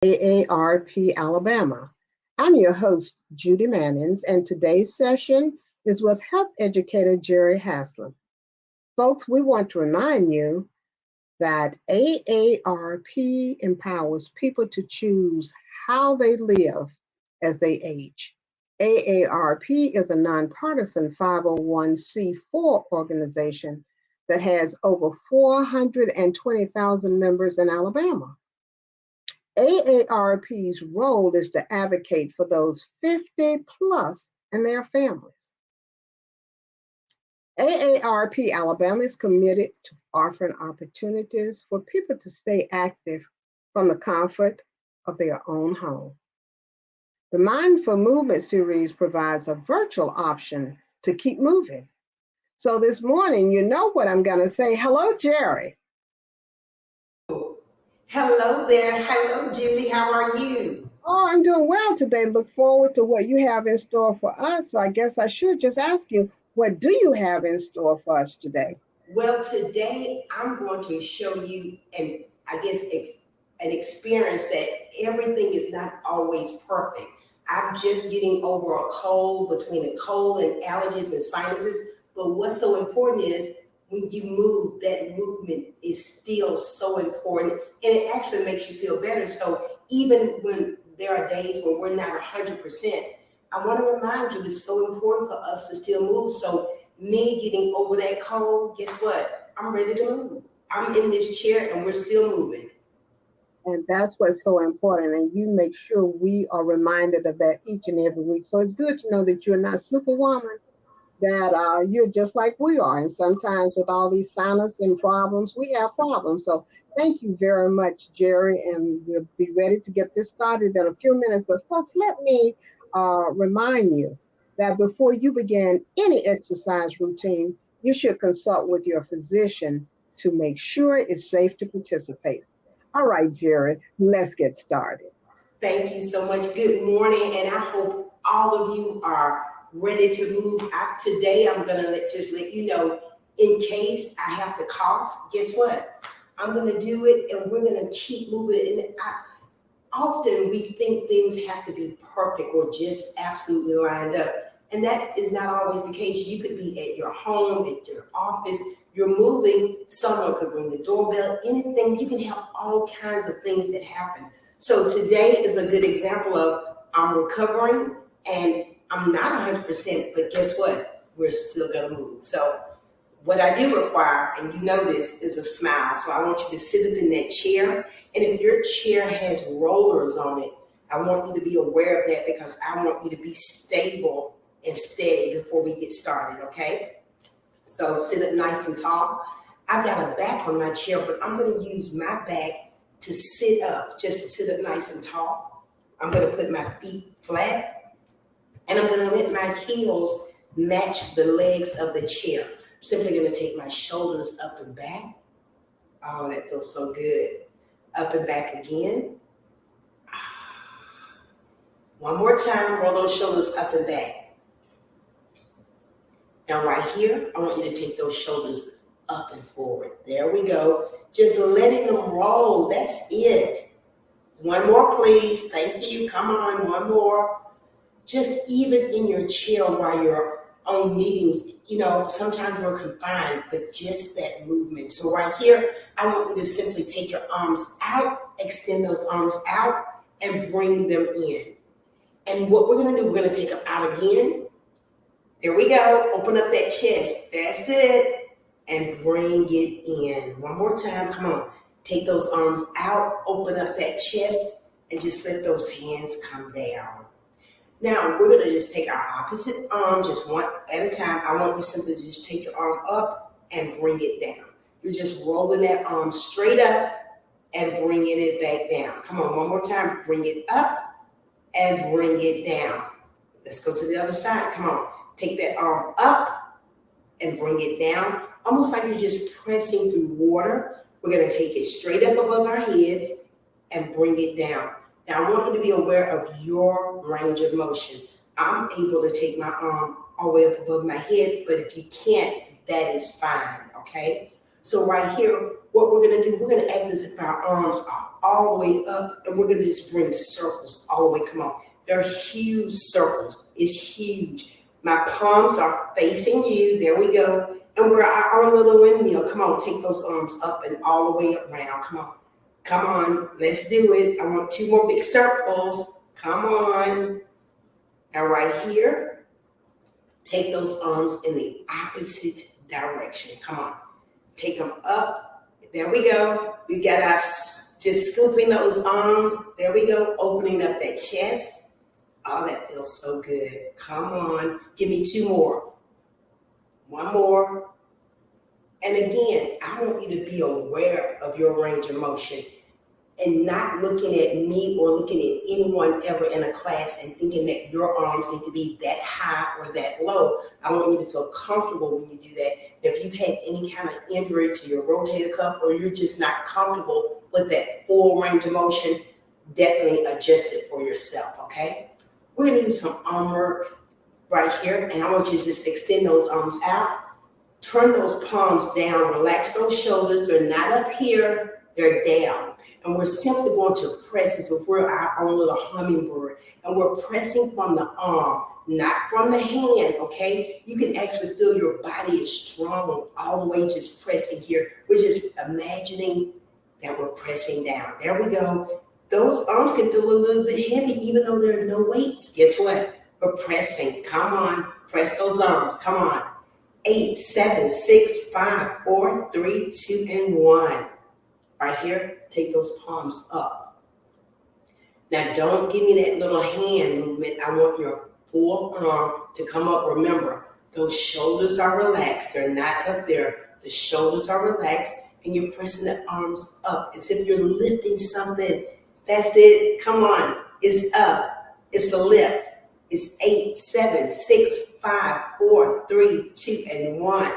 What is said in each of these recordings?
AARP Alabama. I'm your host, Judy Mannings, and today's session is with Health Educator Jerri Haslem. Folks, we want to remind you that AARP empowers people to choose how they live as they age. AARP is a nonpartisan 501c4 organization that has over 420,000 members in Alabama. AARP's role is to advocate for those 50 plus and their families. AARP Alabama is committed to offering opportunities for people to stay active from the comfort of their own home. The Mindful Movement series provides a virtual option to keep moving. So this morning, you know what I'm going to say. Hello, Jerri. Hello there. Hello, Judy. How are you? Oh, I'm doing well today. Look forward to what you have in store for us. So I guess I should just ask you, what do you have in store for us today? Well, today I'm going to show you, and I guess an experience that everything is not always perfect. I'm just getting over a cold, between a cold and allergies and sinuses. But what's so important is when you move, that movement is still so important, and it actually makes you feel better. So even when there are days when we're not 100%, I want to remind you it's so important for us to still move. So me getting over that cold, guess what? I'm ready to move. I'm in this chair and we're still moving. And that's what's so important. And you make sure we are reminded of that each and every week. So it's good to know that you're not superwoman, that you're just like we are. And sometimes with all these sinus and problems, we have problems. So thank you very much, Jerri. And we'll be ready to get this started in a few minutes. But folks, let me remind you that before you begin any exercise routine, you should consult with your physician to make sure it's safe to participate. All right, Jerri, let's get started. Thank you so much. Good morning, and I hope all of you are ready to move. Today, I'm going to just let you know, in case I have to cough, guess what? I'm going to do it, and we're going to keep moving. And often we think things have to be perfect or just absolutely lined up. And that is not always the case. You could be at your home, at your office, you're moving, someone could ring the doorbell, anything. You can have all kinds of things that happen. So today is a good example of I'm recovering and I'm not 100%, but guess what? We're still gonna move. So what I do require, and you know this, is a smile. So I want you to sit up in that chair. And if your chair has rollers on it, I want you to be aware of that because I want you to be stable and steady before we get started, okay? So sit up nice and tall. I've got a back on my chair, but I'm going to use my back to sit up, just to sit up nice and tall. I'm going to put my feet flat, and I'm going to let my heels match the legs of the chair. I'm simply going to take my shoulders up and back. Oh, that feels so good. Up and back again. One more time, roll those shoulders up and back. Now right here, I want you to take those shoulders up and forward. There we go. Just letting them roll. That's it. One more, please. Thank you. Come on, one more. Just even in your chair while you're on meetings, you know, sometimes we're confined, but just that movement. So right here, I want you to simply take your arms out, extend those arms out, and bring them in. And what we're going to do, we're going to take them out again. There we go. Open up that chest. That's it. And bring it in. One more time. Come on. Take those arms out. Open up that chest. And just let those hands come down. Now, we're going to just take our opposite arm, just one at a time. I want you simply to just take your arm up and bring it down. You're just rolling that arm straight up and bringing it back down. Come on. One more time. Bring it up and bring it down. Let's go to the other side. Come on. Take that arm up and bring it down, almost like you're just pressing through water. We're going to take it straight up above our heads and bring it down. Now, I want you to be aware of your range of motion. I'm able to take my arm all the way up above my head, but if you can't, that is fine, okay? So right here, what we're going to do, we're going to act as if our arms are all the way up, and we're going to just bring circles all the way. Come on. They're huge circles. It's huge. My palms are facing you. There we go. And we're our own little windmill. Come on, take those arms up and all the way around. Come on. Come on. Let's do it. I want 2 more big circles. Come on. Now right here, take those arms in the opposite direction. Come on. Take them up. There we go. We got our just scooping those arms. There we go. Opening up that chest. Oh, that feels so good. Come on. Give me 2 more. 1 more. And again, I want you to be aware of your range of motion and not looking at me or looking at anyone ever in a class and thinking that your arms need to be that high or that low. I want you to feel comfortable when you do that. If you've had any kind of injury to your rotator cuff or you're just not comfortable with that full range of motion, definitely adjust it for yourself, okay? We're going to do some arm work right here, and I want you to just extend those arms out. Turn those palms down. Relax those shoulders. They're not up here. They're down. And we're simply going to press as if we're our own little hummingbird. And we're pressing from the arm, not from the hand, okay? You can actually feel your body is strong all the way just pressing here. We're just imagining that we're pressing down. There we go. Those arms can feel a little bit heavy even though there are no weights. Guess what? We're pressing. Come on. Press those arms. Come on. 8, 7, 6, 5, 4, 3, 2, and 1. Right here, take those palms up. Now, don't give me that little hand movement. I want your full arm to come up. Remember, those shoulders are relaxed. They're not up there. The shoulders are relaxed, and you're pressing the arms up as if you're lifting something. That's it. Come on. It's up. It's a lift. It's 8, 7, 6, 5, 4, 3, 2, and 1.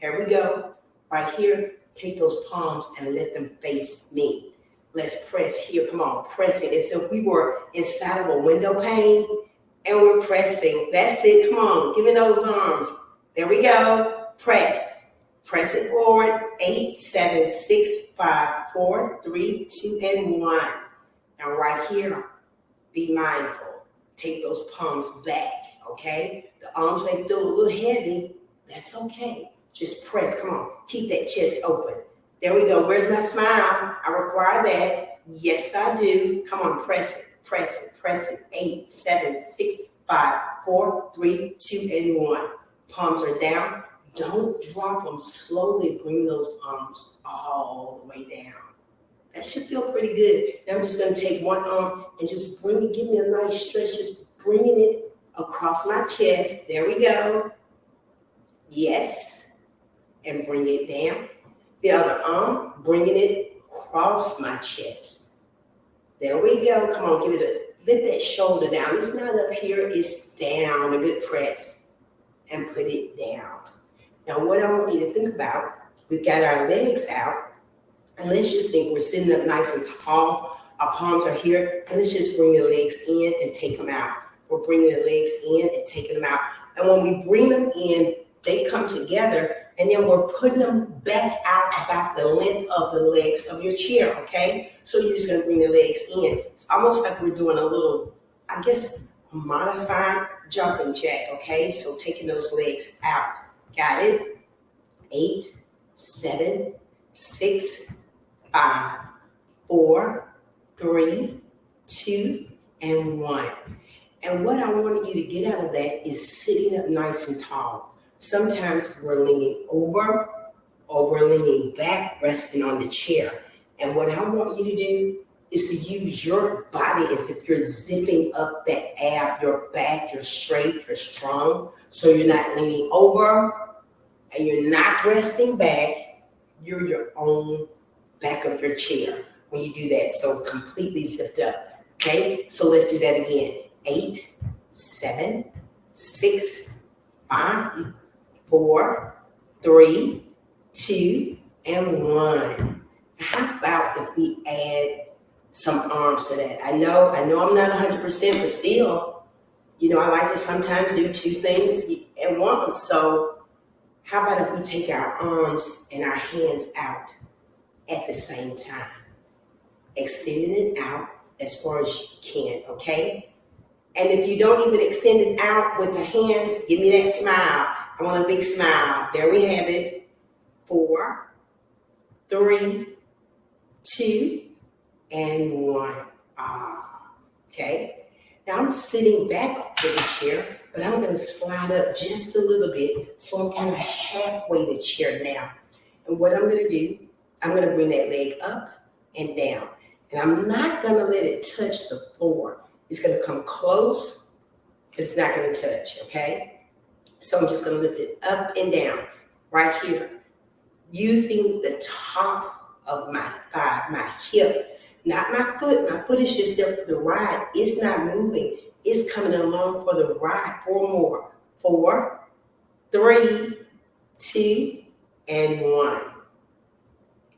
There we go. Right here, take those palms and let them face me. Let's press here. Come on, press it. As if we were inside of a window pane and we're pressing. That's it. Come on, give me those arms. There we go. Press. Press it forward. 8, 7, 6, 5, 4, 3, 2, and 1. Now right here, be mindful. Take those palms back, okay? The arms may feel a little heavy. That's okay. Just press. Come on. Keep that chest open. There we go. Where's my smile? I require that. Yes, I do. Come on. Press it. Press it. Press it. 8, 7, 6, 5, 4, 3, 2, and 1. Palms are down. Don't drop them. Slowly bring those arms all the way down. That should feel pretty good. Now I'm just going to take one arm and just bring it. Give me a nice stretch. Just bringing it across my chest. There we go. Yes. And bring it down. The other arm, bringing it across my chest. There we go. Come on, give it lift that shoulder down. It's not up here, it's down. A good press. And put it down. Now what I want you to think about, we've got our legs out. And let's just think we're sitting up nice and tall. Our palms are here. And let's just bring the legs in and take them out. We're bringing the legs in and taking them out. And when we bring them in, they come together. And then we're putting them back out about the length of the legs of your chair, okay? So you're just gonna bring the legs in. It's almost like we're doing a little, I guess, a modified jumping jack, okay? So taking those legs out. Got it? 8, 7, 6, 5, 4, 3, 2, and 1. And what I want you to get out of that is sitting up nice and tall. Sometimes we're leaning over or we're leaning back, resting on the chair. And what I want you to do is to use your body as if you're zipping up that ab, your back, you're straight, you're strong. So you're not leaning over and you're not resting back. You're your own back of your chair when you do that. So completely zipped up. Okay, so let's do that again. 8, 7, 6, 5, 4, 3, 2, and 1. How about if we add some arms to that? I know I'm not 100%, but still, I like to sometimes do 2 things at once. So how about if we take our arms and our hands out at the same time. Extending it out as far as you can, okay? And if you don't even extend it out with the hands, give me that smile. I want a big smile. There we have it. 4, 3, 2, and 1. Okay. Now I'm sitting back with the chair, but I'm going to slide up just a little bit, so I'm kind of halfway the chair now. And what I'm going to do, I'm going to bring that leg up and down. And I'm not going to let it touch the floor. It's going to come close, but it's not going to touch, okay? So I'm just going to lift it up and down right here, using the top of my thigh, my hip, not my foot. My foot is just there for the ride. It's not moving. It's coming along for the ride. 4 more. 4, 3, 2, and 1.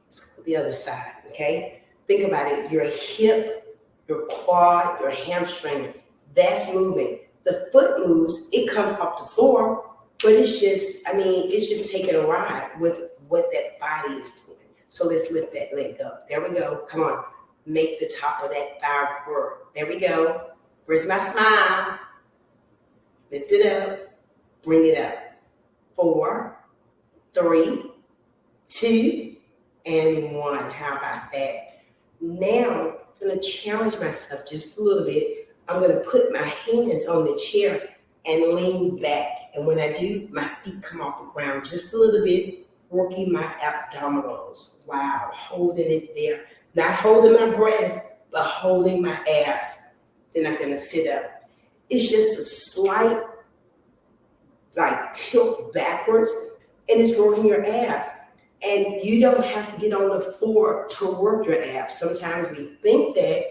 Let's go to the other side, okay? Think about it. Your hip, your quad, your hamstring, that's moving. The foot moves. It comes off the floor, but it's just taking a ride with what that body is doing. So let's lift that leg up. There we go. Come on. Make the top of that thigh work. There we go. Where's my smile? Lift it up. Bring it up. 4, 3, 2, and 1. How about that? Now, I'm going to challenge myself just a little bit. I'm going to put my hands on the chair and lean back. And when I do, my feet come off the ground just a little bit, working my abdominals. Wow, holding it there. Not holding my breath, but holding my abs. Then I'm going to sit up. It's just a slight, tilt backwards, and it's working your abs. And you don't have to get on the floor to work your abs. Sometimes we think that,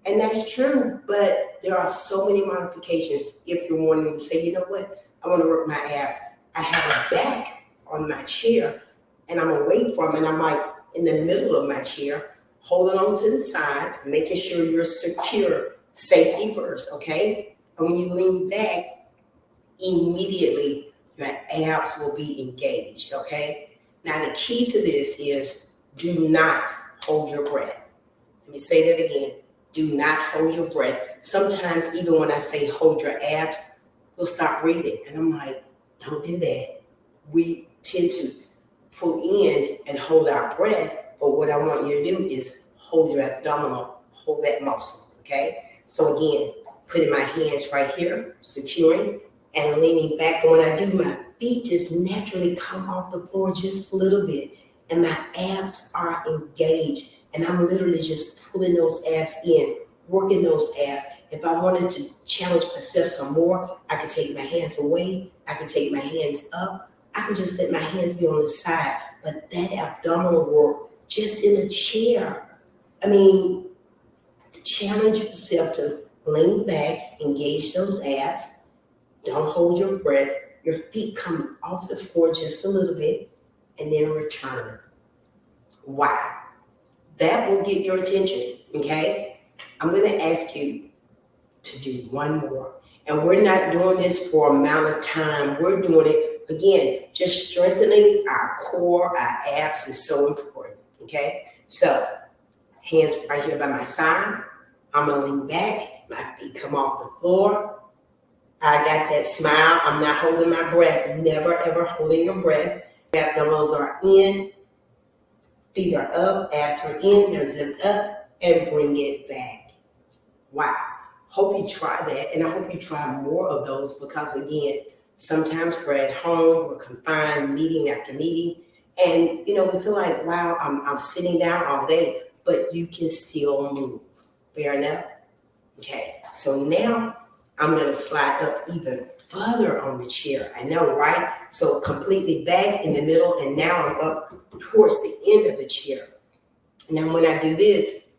and that's true, but there are so many modifications if you're wanting to say, you know what, I want to work my abs. I have a back on my chair, and I'm away from it, and I'm in the middle of my chair, holding on to the sides, making sure you're secure, safety first, okay? And when you lean back, immediately your abs will be engaged, okay? Now the key to this is do not hold your breath. Let me say that again. Do not hold your breath. Sometimes even when I say hold your abs, we'll stop breathing. And I'm like, don't do that. We tend to pull in and hold our breath. But what I want you to do is hold your abdominal, hold that muscle, okay? So again, putting my hands right here, securing, and leaning back. And when I do, my feet just naturally come off the floor just a little bit. And my abs are engaged. And I'm literally just pulling those abs in, working those abs. If I wanted to challenge myself some more, I could take my hands away. I could take my hands up. I could just let my hands be on the side. But that abdominal work, just in a chair. Challenge yourself to lean back, engage those abs. Don't hold your breath. Your feet come off the floor just a little bit, and then return. Wow. That will get your attention, okay? I'm going to ask you to do one more. And we're not doing this for amount of time. We're doing it, again, just strengthening our core, our abs is so important, okay? So, hands right here by my side. I'm going to lean back. My feet come off the floor. I got that smile. I'm not holding my breath. Never, ever holding your breath. Abdominals are in. Feet are up. Abs are in. They're zipped up. And bring it back. Wow. Hope you try that. And I hope you try more of those because, again, sometimes we're at home. We're confined meeting after meeting. And, we feel like, wow, I'm sitting down all day. But you can still move. Fair enough? Okay. So now I'm going to slide up even further on the chair. I know, right? So completely back in the middle, and now I'm up towards the end of the chair. And then when I do this,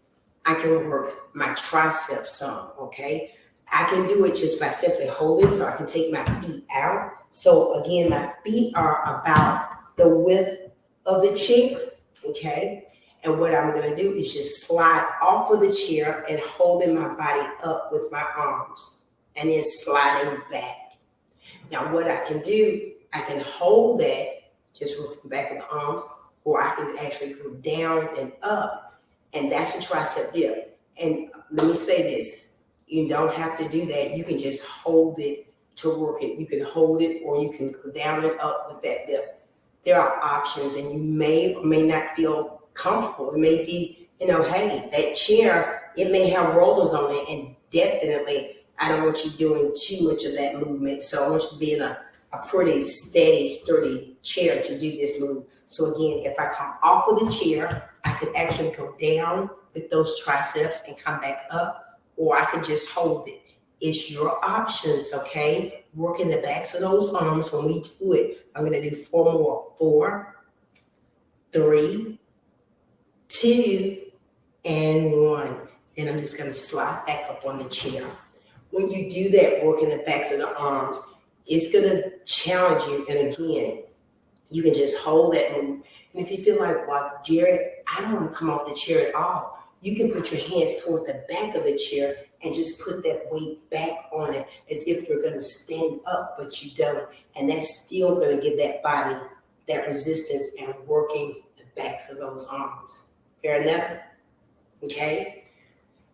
I can work my triceps some, okay? I can do it just by simply holding, so I can take my feet out. So again, my feet are about the width of the chair, okay? And what I'm going to do is just slide off of the chair and holding my body up with my arms. And then sliding back. Now what I can do, I can hold that, just with the back of the arms, or I can actually go down and up, and that's a tricep dip. And let me say this, you don't have to do that. You can just hold it to work it. You can hold it, or you can go down and up with that dip. There are options, and you may or may not feel comfortable. It may be, hey, that chair, it may have rollers on it, and definitely I don't want you doing too much of that movement. So I want you to be in a pretty steady, sturdy chair to do this move. So again, if I come off of the chair, I could actually go down with those triceps and come back up, or I could just hold it. It's your options, okay? Working the backs of those arms when we do it. I'm gonna do 4 more. 4, 3, 2, and 1. Then I'm just gonna slide back up on the chair. When you do that, working the backs of the arms, it's gonna challenge you. And again, you can just hold that move. And if you feel like, well, Jerri, I don't want to come off the chair at all, you can put your hands toward the back of the chair and just put that weight back on it as if you're going to stand up, but you don't. And that's still going to give that body that resistance and working the backs of those arms. Fair enough? Okay?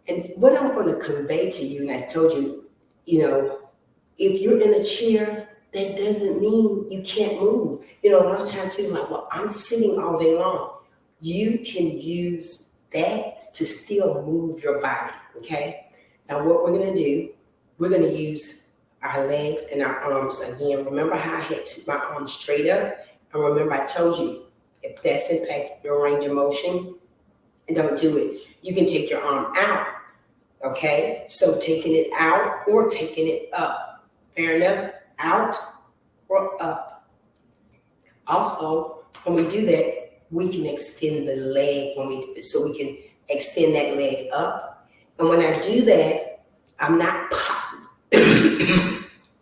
And what I'm going to convey to you, and I told you, if you're in a chair, that doesn't mean you can't move. A lot of times people are like, well, I'm sitting all day long. You can use that to still move your body, okay? Now what we're gonna do, we're gonna use our legs and our arms again. Remember how I had my arms straight up? And remember I told you, if that's impacting your range of motion, don't do it. You can take your arm out, okay? So taking it out or taking it up. Fair enough? Out or up. Also, when we do that, we can extend the leg when we do it. So we can extend that leg up. And when I do that, I'm not popping.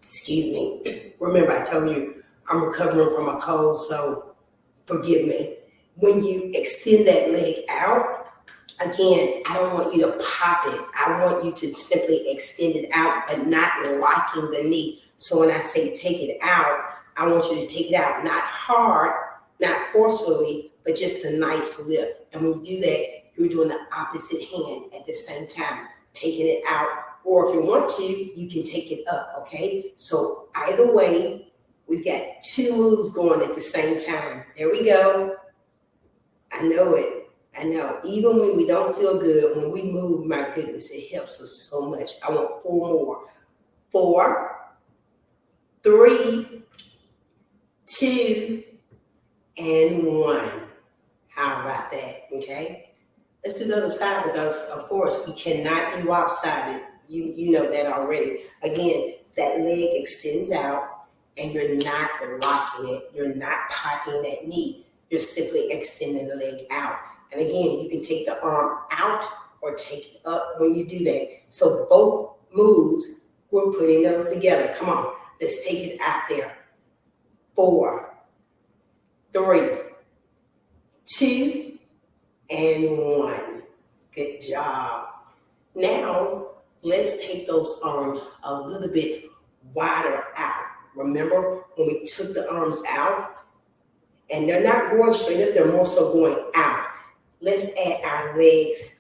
Excuse me. Remember, I told you I'm recovering from a cold, so forgive me. When you extend that leg out, again, I don't want you to pop it. I want you to simply extend it out, but not locking the knee. So when I say take it out, I want you to take it out, not hard, not forcefully, but just a nice lift. And when you do that, you're doing the opposite hand at the same time, taking it out. Or if you want to, you can take it up, okay? So either way, we've got 2 moves going at the same time. There we go. I know it. I know. Even when we don't feel good, when we move, my goodness, it helps us so much. I want 4 more. 4, 3, 2, and 1. How about that? Okay. Let's do the other side because, of course, we cannot be lopsided. You know that already. Again, that leg extends out, and you're not locking it. You're not popping that knee. You're simply extending the leg out. And again, you can take the arm out or take it up when you do that. So both moves, we're putting those together. Come on, let's take it out there. 4, 3, 2, and 1. Good job. Now, let's take those arms a little bit wider out. Remember when we took the arms out? And they're not going straight up, they're more so going out. Let's add our legs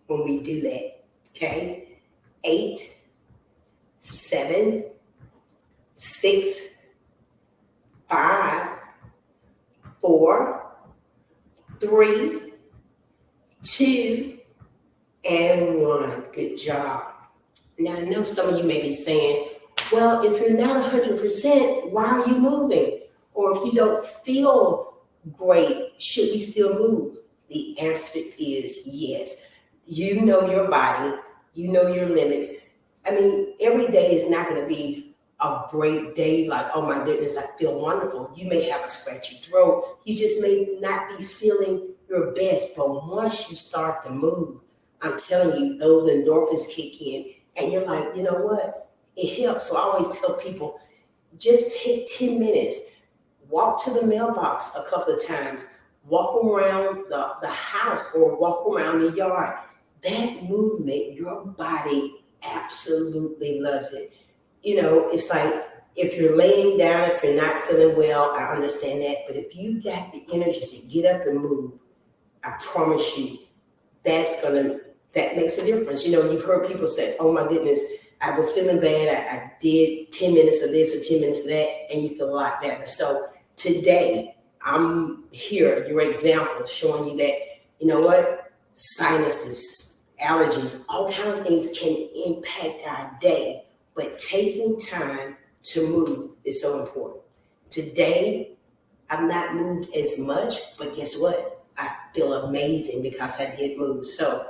when we do that, okay? 8, 7, 6, 5, 4, 3, 2, and 1. Good job. Now, I know some of you may be saying, well, if you're not 100%, why are you moving? Or if you don't feel great, should we still move? The answer is yes. You know your body. You know your limits. I mean, every day is not going to be a great day like, oh my goodness, I feel wonderful. You may have a scratchy throat. You just may not be feeling your best. But once you start to move, I'm telling you, those endorphins kick in. And you're like, you know what? It helps. So I always tell people, just take 10 minutes. Walk to the mailbox a couple of times. Walk around the house or walk around the yard. That movement, your body absolutely loves it. It's like If you're laying down, if you're not feeling well, I understand that. But if you got the energy to get up and move, I promise you, that makes a difference. You've heard people say, "Oh my goodness, I was feeling bad. I did 10 minutes of this or 10 minutes of that," and you feel a lot better. So today, I'm here, your example, showing you that, you know what, sinuses, allergies, all kind of things can impact our day, but taking time to move is so important. Today, I've not moved as much, but guess what? I feel amazing because I did move. So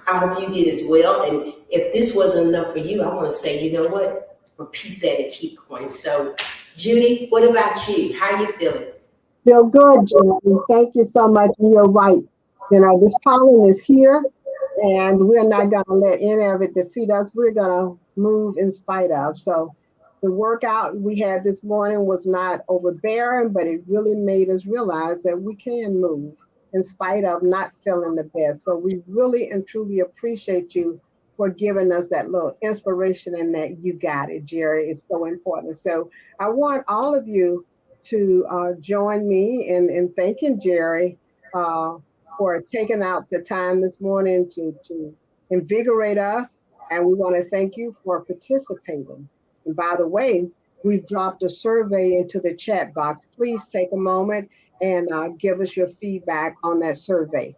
I hope you did as well. And if this wasn't enough for you, I want to say, you know what? Repeat that and keep going. So, Judy, what about you? How you feeling? Feel good, Jerry. Thank you so much. And you're right. This pollen is here, and we're not going to let any of it defeat us. We're going to move in spite of. So, the workout we had this morning was not overbearing, but it really made us realize that we can move in spite of not feeling the best. So, we really and truly appreciate you for giving us that little inspiration and that you got it, Jerry. It's so important. So, I want all of you to join me in thanking Jerry uh, for taking out the time this morning to invigorate us. And we want to thank you for participating. And by the way, we've dropped a survey into the chat box. Please take a moment and give us your feedback on that survey.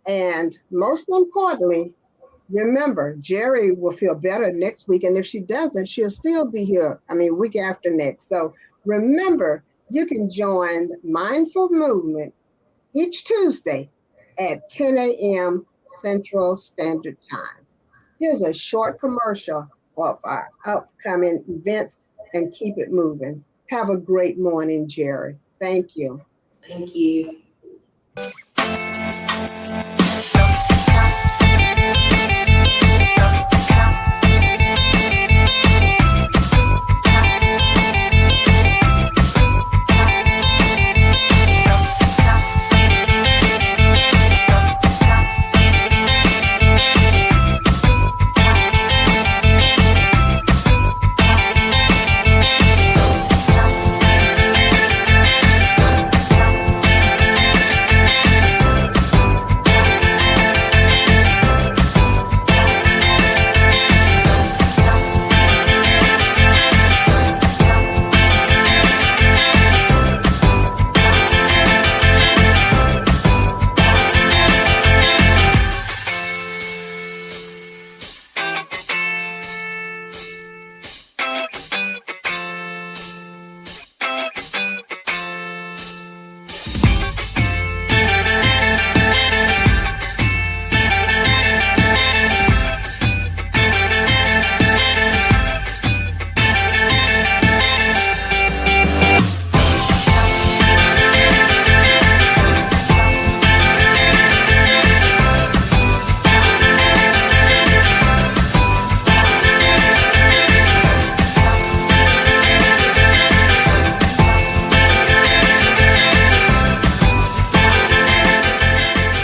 And most importantly, remember, Jerry will feel better next week. And if she doesn't, she'll still be here. Week after next. So remember, you can join Mindful Movement each Tuesday at 10 a.m. Central Standard Time. Here's a short commercial of our upcoming events and keep it moving. Have a great morning, Jerry. Thank you. Thank you.